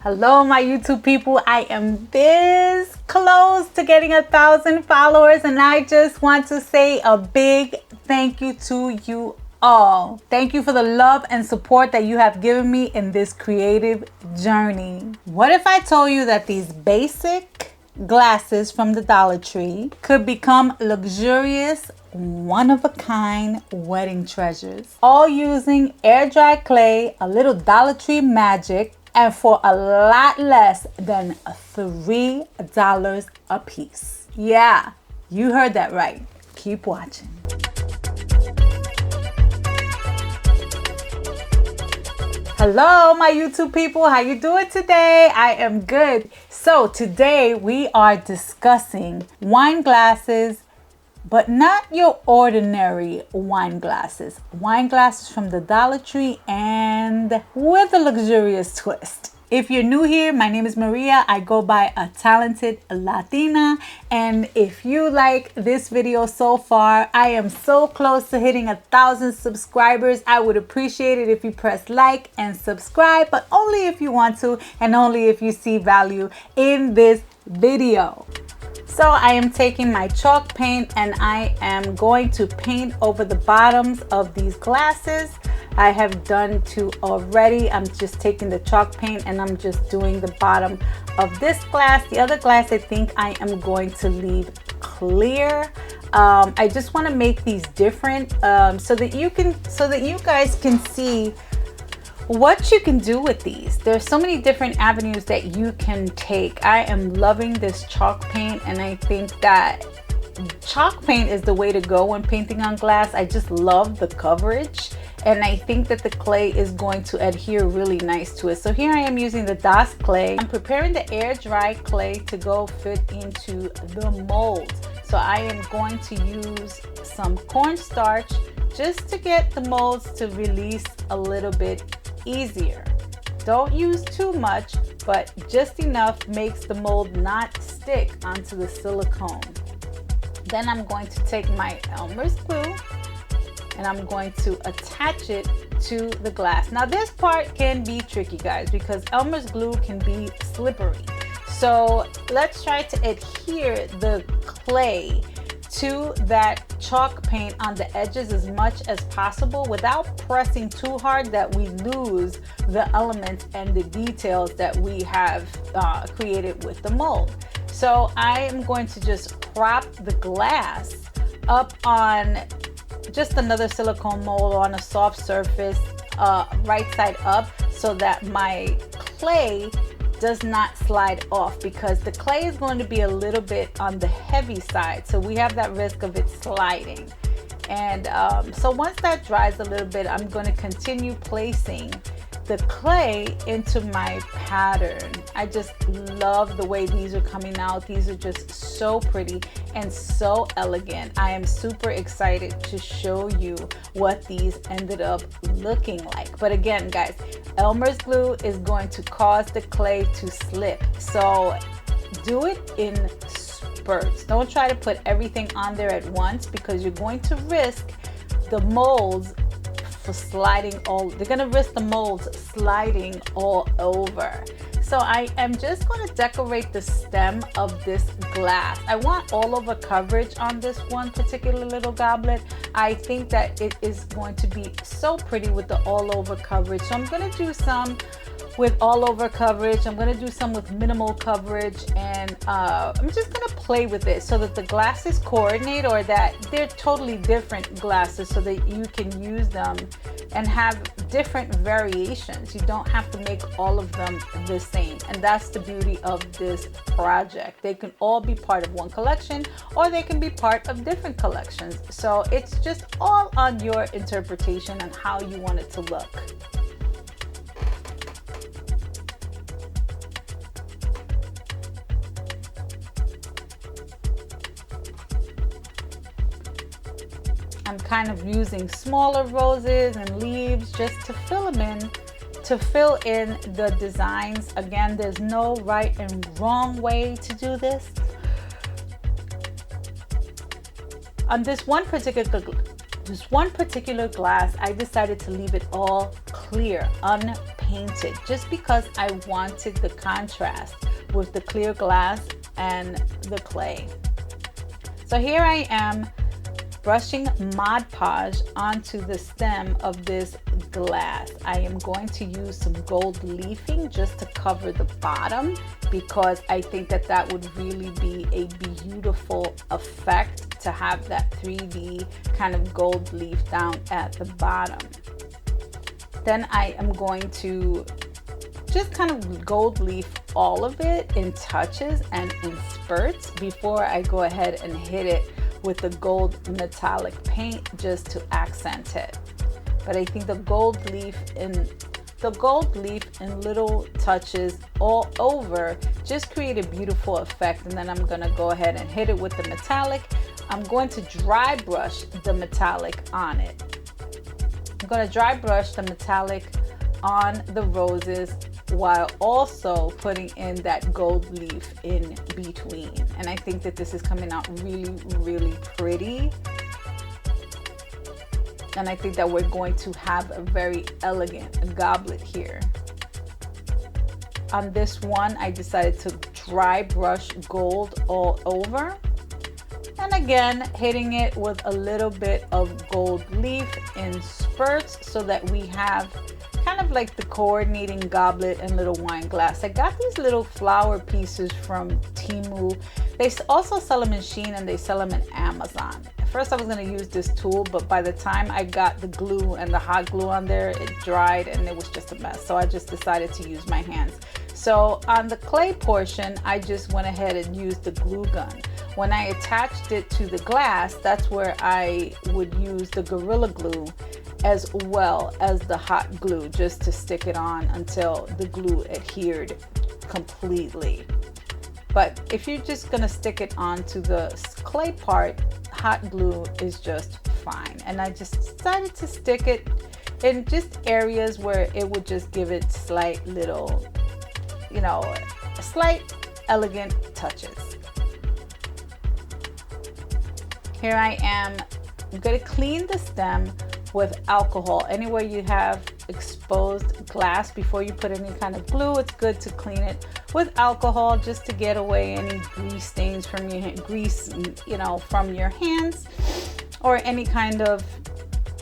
Hello, my YouTube people. I am this close to getting 1,000 followers, and I just want to say a big thank you to you all. Thank you for the love and support that you have given me in this creative journey. What if I told you that these basic glasses from the Dollar Tree could become luxurious, one-of-a-kind wedding treasures, all using air-dry clay, a little Dollar Tree magic, and for a lot less than $3 a piece. Yeah, you heard that right. Keep watching. Hello, my YouTube people. How you doing today? I am good. So today we are discussing wine glasses, but not your ordinary wine glasses. Wine glasses from the Dollar Tree and with a luxurious twist. If you're new here, my name is Maria. I go by A Talented Latina. And if you like this video so far, I am so close to hitting 1,000 subscribers. I would appreciate it if you press like and subscribe, but only if you want to and only if you see value in this video. So I am taking my chalk paint and I am going to paint over the bottoms of these glasses. I have done two already. I'm just taking the chalk paint and I'm just doing the bottom of this glass. The other glass I think I am going to leave clear. I just want to make these different so that you guys can see what you can do with these. There's so many different avenues that you can take. I am loving this chalk paint, and I think that chalk paint is the way to go when painting on glass. I just love the coverage, and I think that the clay is going to adhere really nice to it. So here I am using the DOS clay. I'm preparing the air dry clay to go fit into the mold. So I am going to use some cornstarch just to get the molds to release a little bit easier. Don't use too much, but just enough makes the mold not stick onto the silicone. Then I'm going to take my Elmer's glue and I'm going to attach it to the glass. Now this part can be tricky, guys, because Elmer's glue can be slippery. So let's try to adhere the clay to that chalk paint on the edges as much as possible without pressing too hard that we lose the elements and the details that we have created with the mold. So I am going to just prop the glass up on just another silicone mold on a soft surface, right side up, so that my clay does not slide off, because the clay is going to be a little bit on the heavy side, so we have that risk of it sliding. And so once that dries a little bit, I'm going to continue placing the clay into my pattern. I just love the way these are coming out. These are just so pretty and so elegant. I am super excited to show you what these ended up looking like. But again, guys, Elmer's glue is going to cause the clay to slip. So do it in spurts. Don't try to put everything on there at once, because you're going to risk the molds for sliding they're gonna risk the molds sliding all over. So I am just going to decorate the stem of this glass. I want all over coverage on this one particular little goblet. I think that it is going to be so pretty with the all over coverage. So I'm going to do some with all over coverage. I'm going to do some with minimal coverage, and I'm just going to play with it so that the glasses coordinate, or that they're totally different glasses, so that you can use them and have different variations. You don't have to make all of them the same, and that's the beauty of this project. They can all be part of one collection, or they can be part of different collections. So it's just all on your interpretation and how you want it to look. I'm kind of using smaller roses and leaves just to fill in the designs. Again, there's no right and wrong way to do this. On this one particular glass, I decided to leave it all clear, unpainted. paint it just because I wanted the contrast with the clear glass and the clay. So here I am brushing Mod Podge onto the stem of this glass. I am going to use some gold leafing just to cover the bottom because I think that that would really be a beautiful effect to have that 3D kind of gold leaf down at the bottom. Then I am going to just kind of gold leaf all of it in touches and in spurts before I go ahead and hit it with the gold metallic paint just to accent it. But I think the gold leaf in little touches all over just create a beautiful effect. And then I'm gonna go ahead and hit it with the metallic. I'm going to dry brush the metallic on it. I'm gonna dry brush the metallic on the roses while also putting in that gold leaf in between. And I think that this is coming out really, really pretty. And I think that we're going to have a very elegant goblet here. On this one, I decided to dry brush gold all over. And again, hitting it with a little bit of gold leaf in spurts so that we have kind of like the coordinating goblet and little wine glass. I got these little flower pieces from Temu. They also sell them in Shein and they sell them in Amazon. At first I was going to use this tool, but by the time I got the glue and the hot glue on there, it dried and it was just a mess. So I just decided to use my hands. So on the clay portion, I just went ahead and used the glue gun. When I attached it to the glass, that's where I would use the Gorilla Glue as well as the hot glue just to stick it on until the glue adhered completely. But if you're just gonna stick it onto the clay part, hot glue is just fine. And I just decided to stick it in just areas where it would just give it slight little, you know, slight elegant touches. Here I am. I'm gonna clean the stem with alcohol. Anywhere you have exposed glass before you put any kind of glue, it's good to clean it with alcohol just to get away any grease stains from your from your hands or any kind of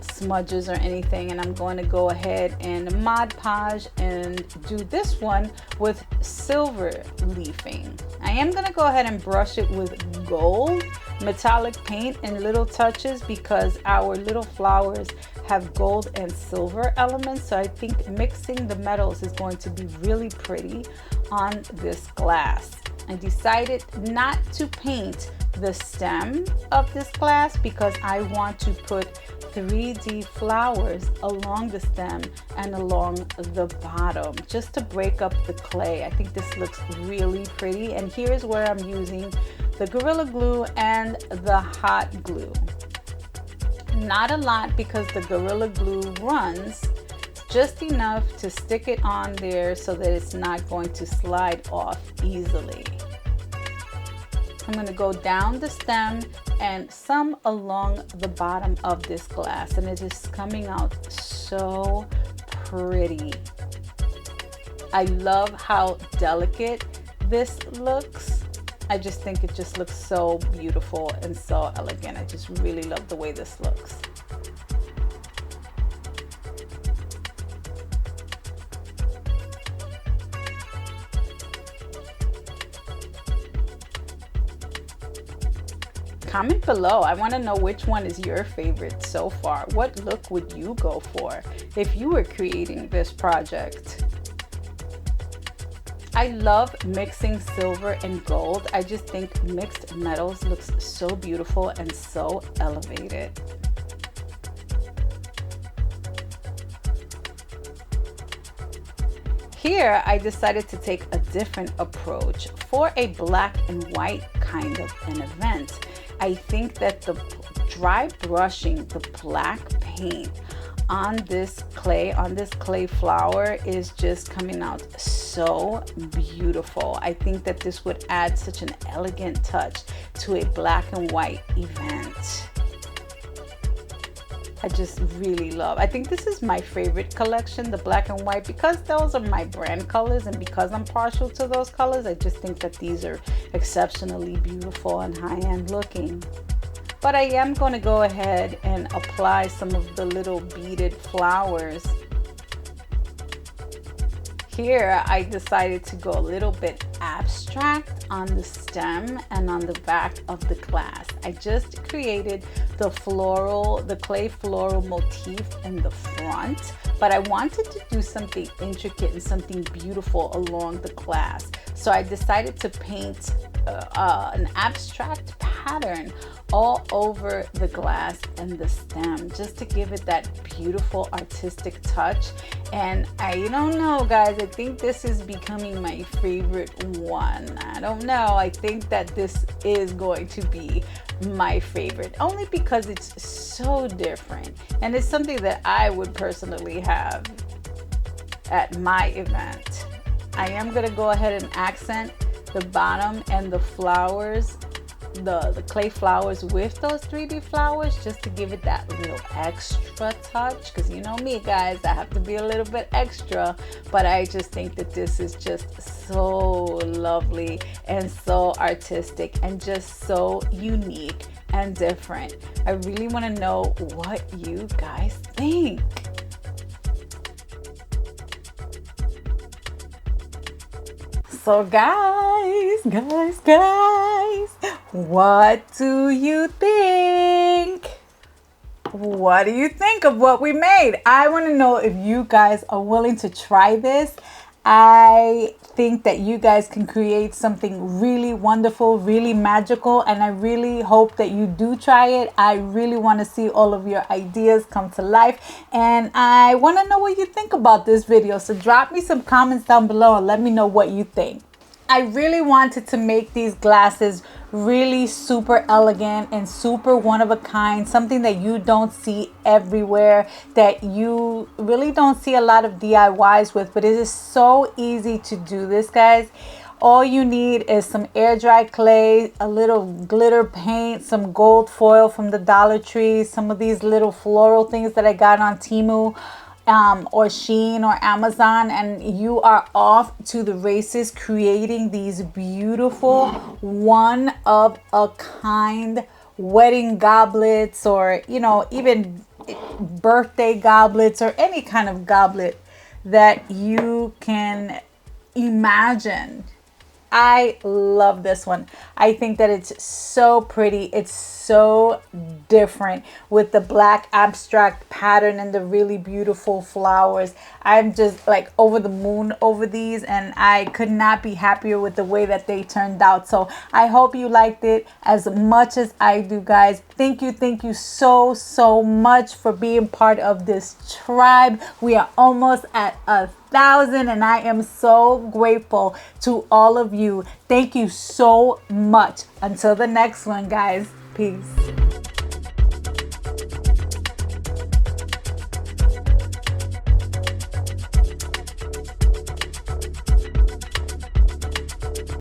smudges or anything. And I'm going to go ahead and Mod Podge and do this one with silver leafing. I am going to go ahead and brush it with gold metallic paint in little touches because our little flowers have gold and silver elements. So I think mixing the metals is going to be really pretty on this glass. I decided not to paint the stem of this glass because I want to put 3D flowers along the stem and along the bottom just to break up the clay. I think this looks really pretty. And here's where I'm using the Gorilla Glue and the hot glue. Not a lot because the Gorilla Glue runs just enough to stick it on there so that it's not going to slide off easily. I'm going to go down the stem and some along the bottom of this glass, and it is coming out so pretty. I love how delicate this looks. I just think it just looks so beautiful and so elegant. I just really love the way this looks. Comment below. I want to know which one is your favorite so far. What look would you go for if you were creating this project? I love mixing silver and gold. I just think mixed metals looks so beautiful and so elevated. Here, I decided to take a different approach for a black and white kind of an event. I think that the dry brushing the black paint on this clay flower is just coming out so beautiful. I think that this would add such an elegant touch to a black and white event. I just really love. I think this is my favorite collection, the black and white, because those are my brand colors, and because I'm partial to those colors, I just think that these are exceptionally beautiful and high-end looking. But I am going to go ahead and apply some of the little beaded flowers. Here, I decided to go a little bit abstract on the stem and on the back of the glass. I just created the clay floral motif in the front, but I wanted to do something intricate and something beautiful along the glass. So I decided to paint an abstract pattern all over the glass and the stem, just to give it that beautiful artistic touch. And I don't know, guys, I think this is becoming my favorite one. I don't know, I think that this is going to be my favorite, only because it's so different, and it's something that I would personally have at my event. I am gonna go ahead and accent the bottom and the flowers, the clay flowers, with those 3D flowers, just to give it that little extra touch, because you know me, guys, I have to be a little bit extra. But I just think that this is just so lovely and so artistic and just so unique and different. I really want to know what you guys think. So guys, what do you think? What do you think of what we made? I want to know if you guys are willing to try this. I think that you guys can create something really wonderful, really magical, and I really hope that you do try it. I really want to see all of your ideas come to life, and I want to know what you think about this video. So drop me some comments down below and let me know what you think. I really wanted to make these glasses really super elegant and super one of a kind, something that you don't see everywhere, that you really don't see a lot of DIYs with, but it is so easy to do this, guys. All you need is some air dry clay, a little glitter paint, some gold foil from the Dollar Tree, some of these little floral things that I got on Temu, or Shein or Amazon, and you are off to the races creating these beautiful one of a kind wedding goblets, or you know, even birthday goblets, or any kind of goblet that you can imagine. I love this one. I think that it's so pretty. It's so different with the black abstract pattern and the really beautiful flowers. I'm just like over the moon over these, and I could not be happier with the way that they turned out. So I hope you liked it as much as I do, guys. Thank you so much for being part of this tribe. We are almost at 1,000, and I am so grateful to all of you. Thank you so much. Until the next one, guys. Peace.